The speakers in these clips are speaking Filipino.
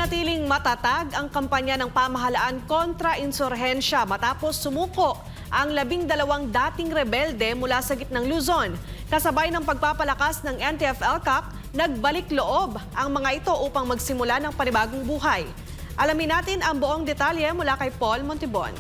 Nananatiling matatag ang kampanya ng pamahalaan kontra insurhensya matapos sumuko ang 12 dating rebelde mula sa gitnang Luzon. Kasabay ng pagpapalakas ng NTF-ELCAC, nagbalik loob ang mga ito upang magsimula ng panibagong buhay. Alamin natin ang buong detalye mula kay Paul Montibon.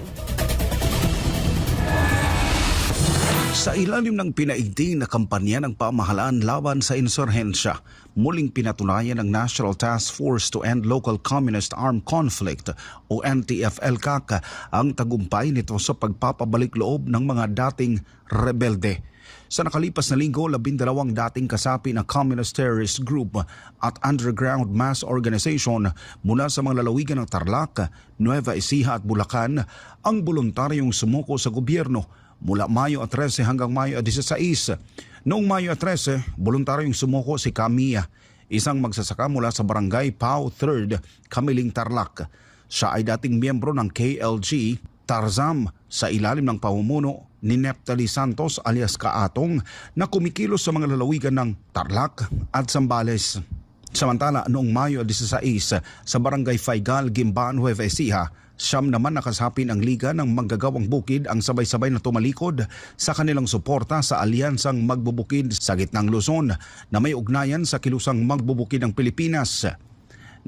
Sa ilalim ng pinaigting na kampanya ng pamahalaan laban sa insurhensya, muling pinatunayan ng National Task Force to End Local Communist Armed Conflict o NTF-ELCAC ang tagumpay nito sa pagpapabalik loob ng mga dating rebelde. Sa nakalipas na linggo, 12 dating kasapi na communist terrorist group at underground mass organization mula sa mga lalawigan ng Tarlac, Nueva Ecija at Bulacan ang voluntaryong sumuko sa gobyerno mula Mayo 13 hanggang Mayo 16. Noong Mayo 13, voluntaryong sumuko si Camilla, isang magsasaka mula sa barangay Pau 3rd, Kamiling, Tarlac. Siya ay dating miyembro ng KLG Tarzam sa ilalim ng pamumuno ni Neptali Santos alias Kaatong na kumikilos sa mga lalawigan ng Tarlac at Zambales. Samantala, noong Mayo 16 sa barangay Faigal, Gimba, Nueva Ecija, siyam naman nakasapin ang Liga ng Manggagawang Bukid ang sabay-sabay na tumalikod sa kanilang suporta sa alyansang magbubukid sa gitnang Luzon na may ugnayan sa kilusang magbubukid ng Pilipinas.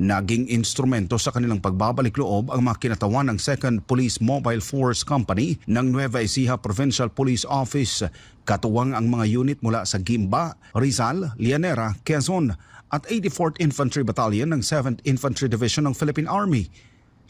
Naging instrumento sa kanilang pagbabalik loob ang mga kinatawan ng 2nd Police Mobile Force Company ng Nueva Ecija Provincial Police Office. Katuwang ang mga unit mula sa Gimba, Rizal, Llanera, Quezon at 84th Infantry Battalion ng 7th Infantry Division ng Philippine Army.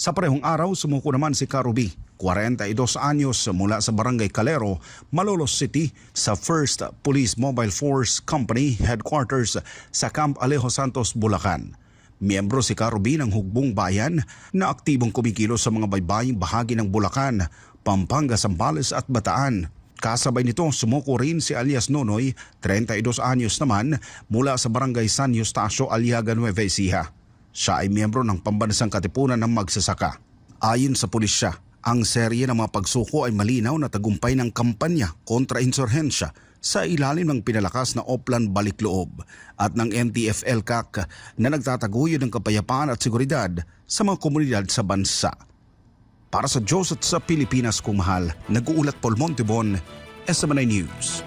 Sa parehong araw, sumuko naman si Karubi, 42 anyos mula sa Barangay Calero, Malolos City sa 1st Police Mobile Force Company Headquarters sa Camp Alejo Santos, Bulacan. Miyembro si Karubi ng Hugbong Bayan na aktibong kumikilos sa mga baybaying bahagi ng Bulacan, Pampanga, Zambales at Bataan. Kasabay nito, sumuko rin si alias Nonoy, 32 anyos naman, mula sa Barangay San Eustacio, Aliaga, Nueva Ecija. Siya ay miyembro ng Pambansang Katipunan ng Magsasaka. Ayon sa pulisya, ang serye ng mga pagsuko ay malinaw na tagumpay ng kampanya kontra insurhensya sa ilalim ng pinalakas na Oplan Balikloob at ng NTF-ELCAC na nagtataguyod ng kapayapaan at seguridad sa mga komunidad sa bansa. Para sa Diyos at sa Pilipinas kung mahal, nag-uulat Paul Montibon, SMNI News.